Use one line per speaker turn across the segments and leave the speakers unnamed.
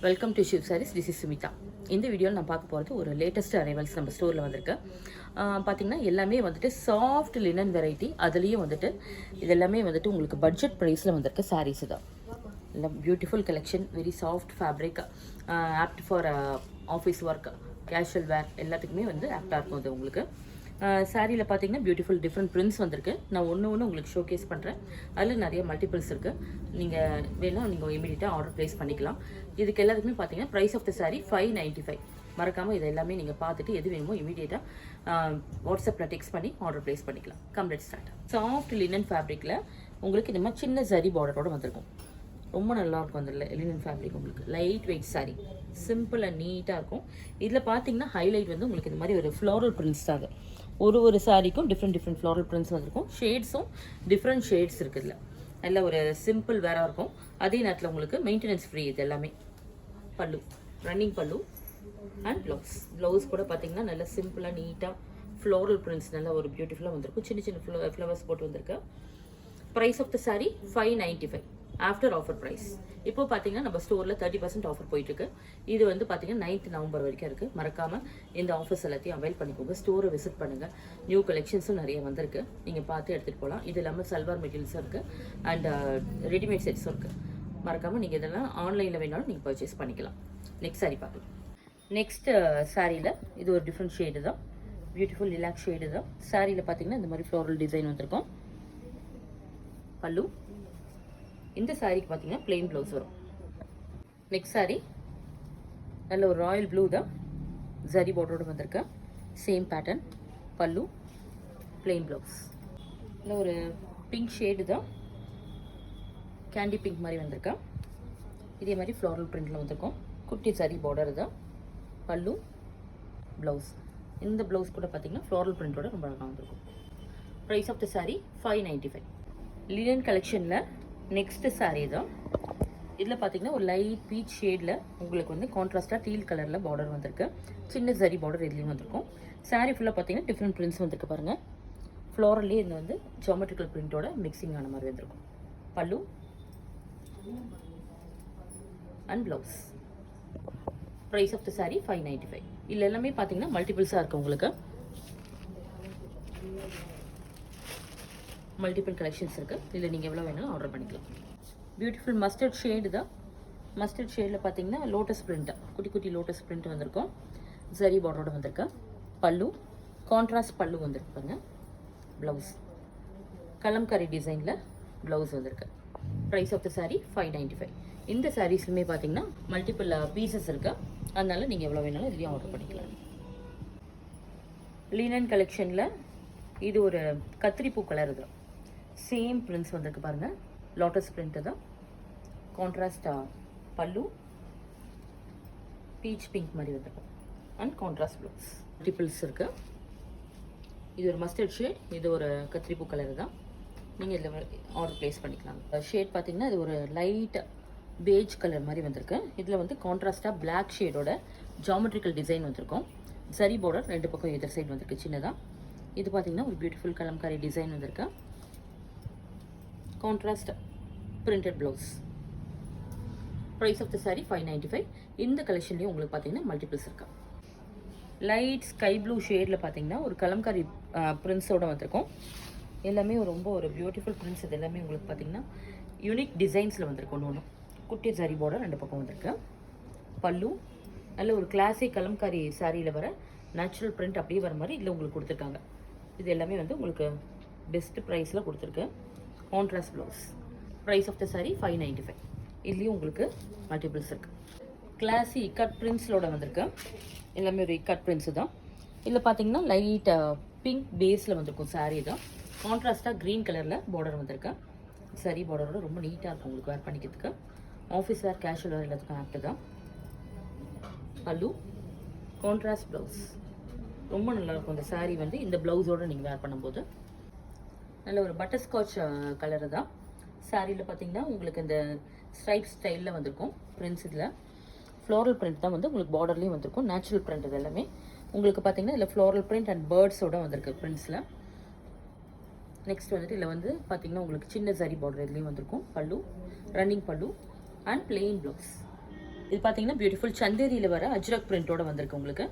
Welcome to Shiv saris. This is Sumitha. இந்த வீடியோவில் நான் பார்க்க போகிறது ஒரு லேட்டஸ்ட் அரைவல்ஸ் நம்ம ஸ்டோரில் வந்திருக்கு. பார்த்திங்கன்னா எல்லாமே வந்துட்டு சாஃப்ட் லினன் வெரைட்டி. அதுலேயும் வந்துட்டு இது எல்லாமே வந்துட்டு உங்களுக்கு பட்ஜெட் ப்ரைஸில் வந்திருக்கு சாரீஸ் தான். எல்லாம் beautiful collection, very soft fabric, apt for office work, casual wear எல்லாத்துக்குமே வந்து ஆப்டாக இருக்கும் அது உங்களுக்கு. சாரியில் பார்த்தீங்கன்னா பியூட்டிஃபுல் டிஃப்ரெண்ட் பிரிண்ட்ஸ் வந்திருக்கு. நான் ஒன்று உங்களுக்கு ஷோகேஸ் பண்ணுறேன். அதில் நிறைய மல்டிபிள்ஸ் இருக்குது. நீங்கள் வேணால் நீங்கள் இமீடியட்டாக ஆர்டர் ப்ளேஸ் பண்ணிக்கலாம். இதுக்கு எல்லாத்துக்குமே பார்த்தீங்கன்னா ப்ரைஸ் ஆஃப் த சாரீ 595. மறக்காமல் இது எல்லாமே நீங்கள் பார்த்துட்டு எது வேணுமோ இமீடியட்டாக வாட்ஸ்அப்பில் டெக்ஸ்ட் பண்ணி ஆர்டர் ப்ளேஸ் பண்ணிக்கலாம். Complete start. சாஃப்ட் லினன் ஃபேப்ரிக்கில் உங்களுக்கு இந்த மாதிரி சின்ன ஜரி பார்டரோடு வந்திருக்கும். ரொம்ப நல்லாயிருக்கும் அந்த லினன் ஃபேப்ரிக். உங்களுக்கு light weight sari, simple and நீட்டாக இருக்கும். இதில் பார்த்தீங்கன்னா ஹைலைட் வந்து உங்களுக்கு இந்த மாதிரி ஒரு ஃப்ளோரல் பிரிண்ட்ஸ் தான். ஒரு சாரிக்கும் டிஃப்ரெண்ட் ஃப்ளோரல் பிரிண்ட்ஸ் வந்திருக்கும். ஷேட்ஸும் டிஃப்ரெண்ட் ஷேட்ஸ் இருக்குது. இதில் நல்ல ஒரு சிம்பிள் வேறாக இருக்கும். அதே நேரத்தில் உங்களுக்கு மெயின்டெனன்ஸ் ஃப்ரீ. இது எல்லாமே பல்லு, ரன்னிங் பல்லு அண்ட் ப்ளவுஸ் கூட பார்த்தீங்கன்னா நல்ல சிம்பிளாக நீட்டாக ஃப்ளோரல் பிரிண்ட்ஸ் நல்ல ஒரு பியூட்டிஃபுல்லாக வந்திருக்கும். சின்ன ஃப்ளவர்ஸ் போட்டு வந்திருக்கு. Price of the sari 595 after offer price. இப்போ பார்த்தீங்கன்னா நம்ம ஸ்டோரில் 30% ஆஃபர் போயிட்டுருக்கு. இது வந்து பார்த்தீங்கன்னா 9th நவம்பர் வரைக்கும் இருக்குது. மறக்காமல் இந்த ஆஃபர்ஸ் எல்லாத்தையும் அவைல் பண்ணிக்கோங்க. ஸ்டோரை விசிட் பண்ணுங்கள். நியூ கலெக்ஷன்ஸும் நிறைய வந்திருக்கு. நீங்கள் பார்த்து எடுத்துகிட்டு போகலாம். இது இல்லாமல் சல்வார் மெட்டீரியல்ஸும் இருக்குது அண்ட் ரெடிமேட் செட்ஸும் இருக்குது. மறக்காமல் நீங்கள் இதெல்லாம் ஆன்லைனில் வேணாலும் நீங்கள் பர்ச்சேஸ் பண்ணிக்கலாம். நெக்ஸ்ட் சாரீ பார்க்கலாம். நெக்ஸ்ட் சாரியில் இது ஒரு டிஃப்ரெண்ட் ஷேடு தான். பியூட்டிஃபுல் ரிலாக்ஸ் ஷேடு தான். சாரியில் பார்த்தீங்கன்னா இந்த மாதிரி ஃப்ளோரல் டிசைன் வந்திருக்கும். பல்லு. இந்த சாரிக்கு பார்த்தீங்கன்னா பிளெயின் ப்ளவுஸ் வரும். நெக்ஸ்ட் சாரி நல்ல ஒரு ராயல் ப்ளூ தான். ஜரி பார்டரோடு வந்திருக்கேன். Same pattern. பல்லு, பிளெயின் ப்ளவுஸ். இல்லை ஒரு பிங்க் ஷேடு தான். கேண்டி பிங்க் மாதிரி வந்திருக்கேன். இதே மாதிரி ஃப்ளோரல் பிரிண்டில் வந்திருக்கும். குட்டி ஜரி பார்டர் தான். பல்லு, ப்ளவுஸ். இந்த ப்ளவுஸ் கூட பார்த்தீங்கன்னா ஃப்ளோரல் பிரிண்டோட ரொம்ப அழகாக வந்திருக்கும். Price of the sari 595. Linen கலெக்ஷனில் நெக்ஸ்ட் சாரீ தான். இதில் பார்த்தீங்கன்னா ஒரு லைட் பீச் ஷேடில் உங்களுக்கு வந்து கான்ட்ராஸ்டாக டீல் கலரில் பார்டர் வந்திருக்கு. சின்ன ஜரி பார்டர் இதுலேயும் வந்திருக்கும். சாரீ ஃபுல்லாக பார்த்தீங்கன்னா டிஃப்ரெண்ட் பிரிண்ட்ஸ் வந்திருக்கு பாருங்கள். ஃப்ளோரல்லே இது வந்து ஜியோமெட்ரிக்கல் பிரிண்டோட மிக்சிங் ஆன மாதிரி வந்திருக்கும். Pallu and blouse. Price of the sari 595. இல்லை எல்லாமே பார்த்தீங்கன்னா மல்டிபிள்ஸாக இருக்குது. உங்களுக்கு மல்டிபிள் கலெக்ஷன்ஸ் இருக்குது. இதில் நீங்கள் எவ்வளோ வேணாலும் ஆர்டர் பண்ணிக்கலாம். பியூட்டிஃபுல் மஸ்டர்ட் ஷேடு தான். மஸ்டர்ட் ஷேடில் பார்த்தீங்கன்னா லோட்டஸ் பிரிண்ட்டாக குட்டி லோட்டஸ் பிரிண்ட் வந்திருக்கும். ஜரி பார்டரோட வந்திருக்கா. பல்லு கான்ட்ராஸ்ட் பல்லு வந்திருப்பாங்க. ப்ளவுஸ் கலம்காரி டிசைனில் ப்ளவுஸ் வந்திருக்கு. Price of the sari 595. இந்த சாரீஸ்லுமே பார்த்தீங்கன்னா மல்டிபிள் பீசஸ் இருக்குது. அதனால நீங்கள் எவ்வளோ வேணாலும் இதுலேயும் ஆர்டர் பண்ணிக்கலாம். லினன் கலெக்ஷனில் இது ஒரு கத்திரிப்பூ கலர் தான். சேம் பிரிண்ட்ஸ் வந்திருக்கு பாருங்கள். லோட்டஸ் பிரிண்ட்டு தான். கான்ட்ராஸ்டாக பல்லு, பீச் பிங்க் மாதிரி வந்திருக்கும் அண்ட் கான்ட்ராஸ்ட் ப்ளவுஸ். மல்டிபிள்ஸ் இருக்குது. இது ஒரு மஸ்டர்ட் ஷேட், இது ஒரு கத்திரிப்பூ கலர் தான். நீங்கள் இதில் ஆர்டர் ப்ளேஸ் பண்ணிக்கலாம். ஷேட் பார்த்தீங்கன்னா இது ஒரு லைட் பேஜ் கலர் மாதிரி வந்திருக்கு. இதில் வந்து கான்ட்ராஸ்டாக பிளாக் ஷேடோட ஜியோமெட்ரிக்கல் டிசைன் வந்திருக்கும். சரி பார்டர் ரெண்டு பக்கம் எதிர் சைடு வந்திருக்கு சின்னதாக. இது பார்த்தீங்கன்னா ஒரு பியூட்டிஃபுல் கலம்காரி டிசைன் வந்திருக்கு. Contrast printed blouse. Price of the sari 595. இந்த கலெக்ஷன்லேயும் உங்களுக்கு பார்த்தீங்கன்னா மல்டிபிள்ஸ் இருக்கா. லைட் ஸ்கை ப்ளூ ஷேடில் பார்த்தீங்கன்னா ஒரு கலம்காரி பிரிண்ட்ஸோடு வந்திருக்கும். எல்லாமே ரொம்ப ஒரு பியூட்டிஃபுல் பிரிண்ட்ஸ். இது எல்லாமே உங்களுக்கு பார்த்தீங்கன்னா யூனிக் டிசைன்ஸில் வந்திருக்கும். ஒன்று குட்டி ஜரி பார்டர் ரெண்டு பக்கம் வந்திருக்கு. பல்லு நல்ல ஒரு கிளாசிக் கலம்காரி சாரியில் வர நேச்சுரல் பிரிண்ட் அப்படியே வர மாதிரி இதில் உங்களுக்கு கொடுத்துருக்காங்க. இது எல்லாமே வந்து உங்களுக்கு பெஸ்ட் ப்ரைஸில் கொடுத்துருக்கு. Contrast blouse. Price of the sari 595. இதுலேயும் உங்களுக்கு மல்டிபிள்ஸ் இருக்குது. கிளாசி இக்கட் பிரிண்ட்ஸோட வந்திருக்கு. எல்லாமே ஒரு இக்கட் பிரிண்ட்ஸு தான். இதில் பார்த்தீங்கன்னா லைட் பிங்க் பேஸில் வந்திருக்கும் சாரீ தான். கான்ட்ராஸ்டாக க்ரீன் கலரில் பார்டர் வந்திருக்கு. சரி பார்டரோட ரொம்ப நீட்டாக இருக்கும் உங்களுக்கு வேர் பண்ணிக்கிறதுக்கு. ஆஃபீஸ் வேர், கேஷுவல் வேர் எல்லாத்துக்கும் ஆப்ட் தான். பல்லு, கான்ட்ராஸ்ட் ப்ளவுஸ். ரொம்ப நல்லாயிருக்கும் இந்த சாரீ வந்து இந்த ப்ளவுஸோடு நீங்கள் வேர் பண்ணும்போது. நல்ல ஒரு பட்டர்ஸ்காட்ச் கலரு தான். சாரியில் பார்த்தீங்கன்னா உங்களுக்கு இந்த ஸ்ட்ரைப் ஸ்டைலில் வந்திருக்கும் பிரிண்ட்ஸ். இதில் ஃப்ளோரல் பிரிண்ட் தான் வந்து உங்களுக்கு பார்டர்லேயும் வந்திருக்கும். நேச்சுரல் பிரிண்ட் இது எல்லாமே உங்களுக்கு பார்த்தீங்கன்னா இதில் ஃப்ளோரல் பிரிண்ட் அண்ட் பேர்ட்ஸோடு வந்திருக்கு பிரிண்ட்ஸில். நெக்ஸ்ட் வந்துட்டு இதில் வந்து பார்த்தீங்கன்னா உங்களுக்கு சின்ன சரி பார்டர் இதுலேயும் வந்திருக்கும். பல்லு, ரன்னிங் பல்லு அண்ட் பிளெயின் ப்ளவுஸ். இது பார்த்தீங்கன்னா பியூட்டிஃபுல் சந்தேரியில் வர அஜ்ரக் பிரிண்டோட வந்திருக்கு உங்களுக்கு.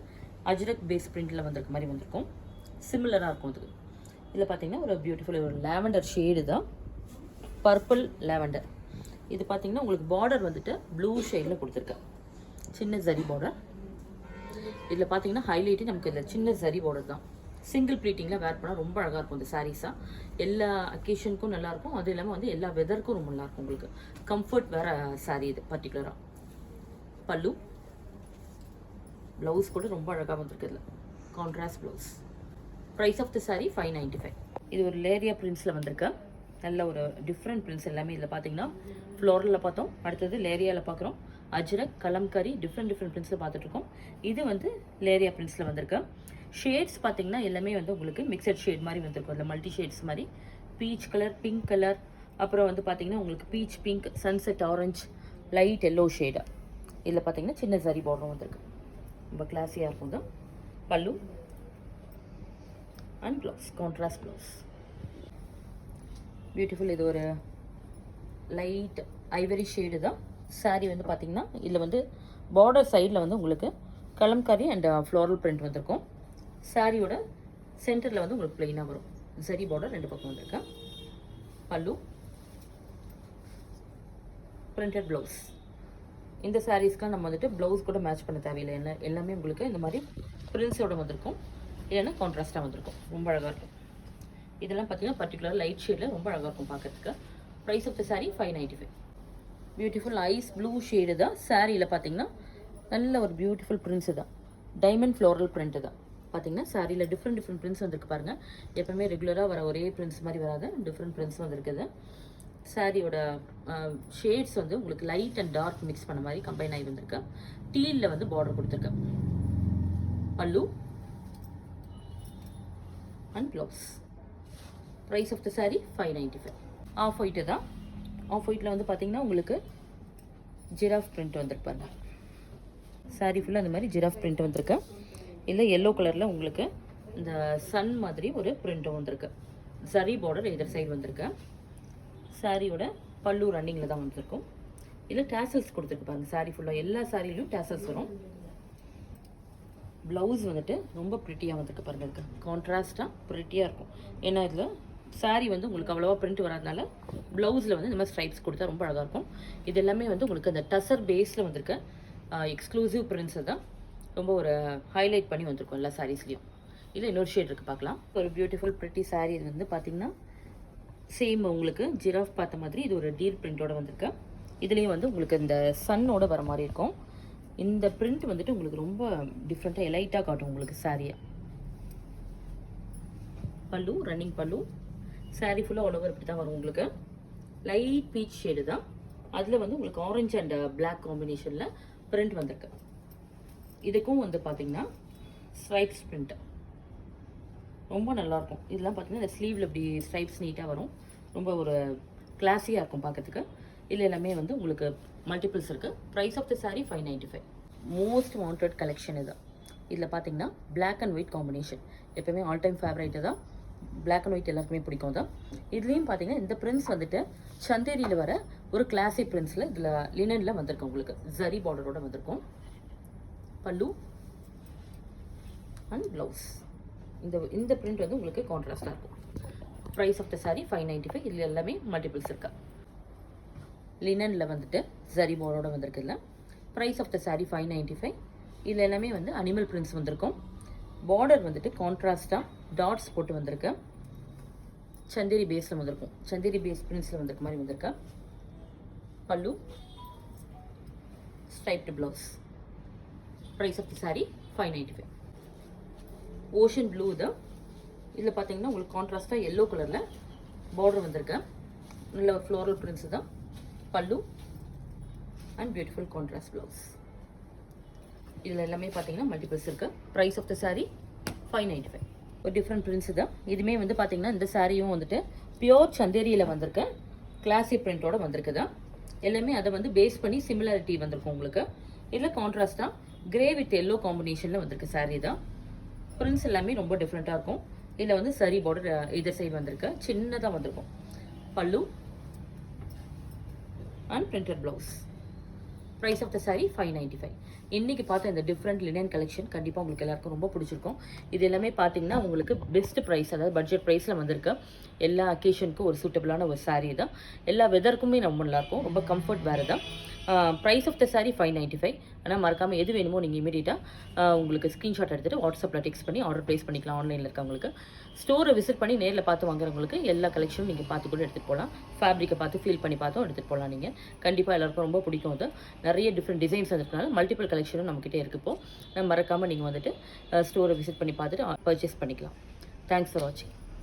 அஜ்ரக் பேஸ் பிரிண்டில் வந்திருக்க மாதிரி வந்திருக்கும். சிமிலராக இருக்கும் அதுக்கு. இதில் பார்த்தீங்கன்னா ஒரு பியூட்டிஃபுல் ஒரு லாவெண்டர் ஷேடு தான், பர்பிள் லாவெண்டர். இது பார்த்தீங்கன்னா உங்களுக்கு பார்டர் வந்துட்டு ப்ளூ ஷேடில் கொடுத்துருக்கேன், சின்ன ஜரி பார்டர். இதில் பார்த்தீங்கன்னா ஹைலைட்டு நமக்கு இதில் சின்ன ஜரி பார்டர் தான். சிங்கிள் ப்ளீட்டிங்கில் வேர் பண்ணால் ரொம்ப அழகாக இருக்கும் இந்த சாரீஸாக. எல்லா அக்கேஷனுக்கும் நல்லாயிருக்கும், அது இல்லாமல் வந்து எல்லா வெதருக்கும் ரொம்ப நல்லாயிருக்கும் உங்களுக்கு. கம்ஃபர்ட் வேறு சாரீ இது பர்டிகுலராக. பல்லு, ப்ளவுஸ் கூட ரொம்ப அழகாக வந்திருக்கு இதில், contrast blouse. Price of the sari 595. இது ஒரு லேரியா பிரிண்ட்ஸில் வந்திருக்கு. நல்ல ஒரு டிஃப்ரெண்ட் பிரிண்ட்ஸ் எல்லாமே இதில் பார்த்தீங்கன்னா ஃப்ளோரலில் பார்த்தோம், அடுத்தது லேரியாவில் பார்க்குறோம், அஜ்ரக், கலம்கரி, டிஃப்ரெண்ட் பிரிண்ட்ஸில் பார்த்துட்ருக்கோம். இது வந்து லேரியா பிரிண்ட்ஸில் வந்திருக்கு. ஷேட்ஸ் பார்த்தீங்கன்னா எல்லாமே வந்து உங்களுக்கு மிக்சட் ஷேட் மாதிரி வந்திருக்கும். அதில் மல்டி ஷேட்ஸ் மாதிரி பீச் கலர், பிங்க் கலர், அப்புறம் வந்து பார்த்தீங்கன்னா உங்களுக்கு beach pink, sunset orange, light yellow shade. இதில் பார்த்தீங்கன்னா சின்ன சரி பார்டரும் வந்திருக்கு, ரொம்ப கிளாஸியாக இருக்கும் தான். பல்லு and blouse, contrast blouse. Beautiful. இது ஒரு லைட் ஐவரி ஷேடு தான். சாரீ வந்து பார்த்தீங்கன்னா இதில் வந்து பார்டர் சைடில் வந்து உங்களுக்கு கலம்காரி அண்ட் ஃப்ளோரல் பிரிண்ட் வந்திருக்கும். சாரியோட சென்டரில் வந்து உங்களுக்கு பிளெயினாக வரும், சரி பார்டர் ரெண்டு பக்கம் வந்திருக்கேன். பல்லு, பிரிண்டட் ப்ளவுஸ். இந்த சாரீஸ்க்குலாம் நம்ம வந்துட்டு ப்ளவுஸ் கூட மேட்ச் பண்ண தேவையில்லை, என்ன எல்லாமே உங்களுக்கு இந்த மாதிரி பிரிண்ட்ஸோட வந்திருக்கும், இல்லைன்னா கான்ட்ராஸ்ட்டாக வந்திருக்கும், ரொம்ப அழகாக இருக்கும். இதெல்லாம் பார்த்தீங்கன்னா பர்டிகுலர் லைட் ஷேடில் ரொம்ப அழகாக இருக்கும் பார்க்கறதுக்கு. Price of the sari 595. Beautiful ice blue shade தான். சாரியில் பார்த்தீங்கன்னா நல்ல ஒரு பியூட்டிஃபுல் பிரிண்ட்ஸு தான், டைமண்ட் ஃப்ளோரல் பிரிண்ட்டு தான். பார்த்தீங்கன்னா சாரியில் டிஃப்ரெண்ட் பிரிண்ட்ஸ் வந்திருக்கு பாருங்கள். எப்போவுமே ரெகுலராக வர ஒரே பிரிண்ட்ஸ் மாதிரி வராது, டிஃப்ரெண்ட் பிரிண்ட்ஸ் வந்திருக்குது. சாரியோட ஷேட்ஸ் வந்து உங்களுக்கு லைட் அண்ட் டார்க் மிக்ஸ் பண்ண மாதிரி கம்பைன் ஆகி வந்திருக்கு. டீலில் வந்து பார்டர் கொடுத்துருக்கேன். Pallu and blouse. Price of the sari 595. Off white தான். ஆஃப் ஒயிட்டில் வந்து பார்த்தீங்கன்னா உங்களுக்கு ஜிராஃப் பிரிண்ட் வந்திருப்பாங்க. சாரீ ஃபுல்லாக அந்த மாதிரி ஜிராஃப் பிரிண்ட் வந்திருக்கு. இல்லை எல்லோ கலரில் உங்களுக்கு இந்த சன் மாதிரி ஒரு பிரிண்ட்டும் வந்திருக்கு. சரி பார்டர் எதிர் சைடு வந்திருக்கு. சாரியோட பல்லு ரன்னிங்கில் தான் வந்திருக்கும். இல்லை டேசல்ஸ் கொடுத்துருக்கு பாருங்கள். சாரீ ஃபுல்லாக எல்லா சாரிலையும் டேசல்ஸ் வரும். ப்ளவுஸ் வந்துட்டு ரொம்ப ப்ரிட்டியாக வந்திருக்கு பாருங்கள், இருக்கு கான்ட்ராஸ்ட்டாக ப்ரிட்டியாக இருக்கும். ஏன்னா இதில் சாரீ வந்து உங்களுக்கு அவ்வளோவா பிரிண்ட் வராதனால ப்ளவுஸில் வந்து இந்த மாதிரி ஸ்ட்ரைப்ஸ் கொடுத்தா ரொம்ப அழகாக இருக்கும். இது எல்லாமே வந்து உங்களுக்கு அந்த டசர் பேஸில் வந்திருக்க எக்ஸ்க்ளூசிவ் பிரிண்ட்ஸை தான் ரொம்ப ஒரு ஹைலைட் பண்ணி வந்திருக்கும் எல்லா சாரீஸ்லையும். இல்லை இன்னொரு ஷேட் இருக்குது பார்க்கலாம். ஒரு பியூட்டிஃபுல் ப்ரிட்டி சாரீ. இது வந்து பார்த்தீங்கன்னா சேம் உங்களுக்கு ஜிராஃப் பார்த்த மாதிரி இது ஒரு டீர் பிரிண்டோட வந்திருக்கு. இதுலேயும் வந்து உங்களுக்கு இந்த சன்னோட வர மாதிரி இருக்கும். இந்த பிரிண்ட் வந்துட்டு உங்களுக்கு ரொம்ப டிஃப்ரெண்ட்டாக எலைட்டாக காட்டும் உங்களுக்கு சாரியை. பல்லு, ரன்னிங் பல்லு. சாரீ ஃபுல்லாக ஆல் ஓவர் இப்படி தான் வரும் உங்களுக்கு. லைட் பீச் ஷேடு தான். அதில் வந்து உங்களுக்கு ஆரஞ்சு அண்ட் பிளாக் காம்பினேஷனில் பிரிண்ட் வந்திருக்கு. இதுக்கும் வந்து பார்த்தீங்கன்னா ஸ்ட்ரைப்ஸ் பிரிண்ட் ரொம்ப நல்லாயிருக்கும். இதெல்லாம் பார்த்தீங்கன்னா இந்த ஸ்லீவில் இப்படி ஸ்ட்ரைப்ஸ் நீட்டாக வரும், ரொம்ப ஒரு கிளாஸியாக இருக்கும் பார்க்கறதுக்கு. இல்லை எல்லாமே வந்து உங்களுக்கு மல்டிபிள்ஸ் இருக்குது. Price of the sari 595. Most wanted collection இது. இதில் பார்த்தீங்கன்னா பிளாக் அண்ட் ஒயிட் காம்பினேஷன் எப்போவுமே ஆல் டைம் ஃபேவரேட்டு தான். பிளாக் அண்ட் ஒயிட் எல்லாருக்குமே பிடிக்கும் தான். இதுலேயும் பார்த்தீங்கன்னா இந்த பிரிண்ட்ஸ் வந்துட்டு சந்தேரியில் வர ஒரு கிளாசிக் பிரிண்ட்ஸில் இதில் லினனில் வந்திருக்கும் உங்களுக்கு. ஜரி பார்டரோட வந்திருக்கும். Pallu and blouse. இந்த பிரிண்ட் வந்து உங்களுக்கு கான்ட்ராஸ்டாக இருக்கும். Price of the sari 595. இதில் எல்லாமே மல்டிபிள்ஸ் இருக்கா. லினனில் வந்துட்டு ஜரி பார்டரோட வந்திருக்கு. இல்லை ப்ரைஸ் ஆஃப் த சாரீ 595. இதில் எல்லாமே வந்து அனிமல் பிரிண்ட்ஸ் வந்திருக்கும். பார்டர் வந்துட்டு கான்ட்ராஸ்டாக டாட்ஸ் போட்டு வந்திருக்கு. சந்தேரி பேஸில் வந்திருக்கும், சந்தேரி பேஸ் பிரிண்ட்ஸில் வந்திருக்க மாதிரி வந்திருக்கா. Pallu, striped blouse. Price of the sari 595. Ocean blue தான். இதில் பார்த்தீங்கன்னா உங்களுக்கு கான்ட்ராஸ்டாக எல்லோ கலரில் பார்டர் வந்திருக்கு. நல்ல ஒரு ஃப்ளோரல் பிரிண்ட்ஸ் தான். பல்லு அண்ட் பியூட்டிஃபுல் கான்ட்ராஸ்ட் ப்ளவுஸ். இதில் எல்லாமே பார்த்தீங்கன்னா மல்டிபிள்ஸ் இருக்குது. Price of the sari 595. ஒரு டிஃப்ரெண்ட் பிரிண்ட்ஸ் தான். இதுவுமே வந்து பார்த்தீங்கன்னா இந்த சாரியும் வந்துட்டு பியோர் சந்தேரியில் வந்திருக்கு, கிளாசிக் பிரிண்டோட வந்திருக்கு தான். எல்லாமே அதை வந்து பேஸ் பண்ணி சிமிலாரிட்டி வந்திருக்கும் உங்களுக்கு. இதில் கான்ட்ராஸ்டாக கிரே வித் எல்லோ காம்பினேஷனில் வந்திருக்கு சாரீ தான். பிரிண்ட்ஸ் எல்லாமே ரொம்ப டிஃப்ரெண்ட்டாக இருக்கும். இதில் வந்து சரி பார்டர் இதர் சைடு வந்திருக்கு, சின்னதாக வந்திருக்கும். Pallu and printed blouse. Price of the sari 595. இன்றைக்கி பார்த்த இந்த டிஃப்ரெண்ட் லினன் கலெக்ஷன் கண்டிப்பாக உங்களுக்கு எல்லாருக்கும் ரொம்ப பிடிச்சிருக்கும். இது எல்லாமே பார்த்தீங்கன்னா உங்களுக்கு பெஸ்ட் ப்ரைஸ், அதாவது பட்ஜெட் ப்ரைஸில் வந்திருக்க எல்லா அக்கேஷனுக்கும் ஒரு சூட்டபிளான ஒரு சாரீ தான். எல்லா வெதருக்குமே ரொம்ப நல்லாயிருக்கும், ரொம்ப கம்ஃபர்ட் வேறு தான். Price of the sari 595. ஆனால் மறக்காமல் எது வேணுமோ நீங்கள் இமீடியட்டாக உங்களுக்கு ஸ்க்ரீன்ஷாட் எடுத்துகிட்டு வாட்ஸ்அப்பில் டெக்ஸ்ட் பண்ணி ஆர்டர் ப்ளேஸ் பண்ணிக்கலாம். ஆன்லைனில் இருக்கவங்களுக்கு ஸ்டோரை விசிட் பண்ணி நேரில் பார்த்து வாங்குறவங்களுக்கு எல்லா கலெக்ஷனும் நீங்கள் பார்த்து கூட எடுத்துகிட்டு போகலாம். ஃபேப்ரிக்கை பார்த்து ஃபீல் பண்ணி பார்த்தும் எடுத்துகிட்டு போகலாம். நீங்கள் கண்டிப்பாக எல்லாருக்கும் ரொம்ப பிடிக்கும். அது நிறைய டிஃப்ரெண்ட் டிசைன்ஸ் வந்துருக்கனால மல்டிபிள் கலெக்ஷனும் நம்மக்கிட்டே இருக்குது. இப்போது மறக்காமல் நீங்கள் வந்துட்டு ஸ்டோரை விசிட் பண்ணி பார்த்துட்டு பர்ச்சேஸ் பண்ணிக்கலாம். தேங்க்ஸ் ஃபார் வாட்சிங்.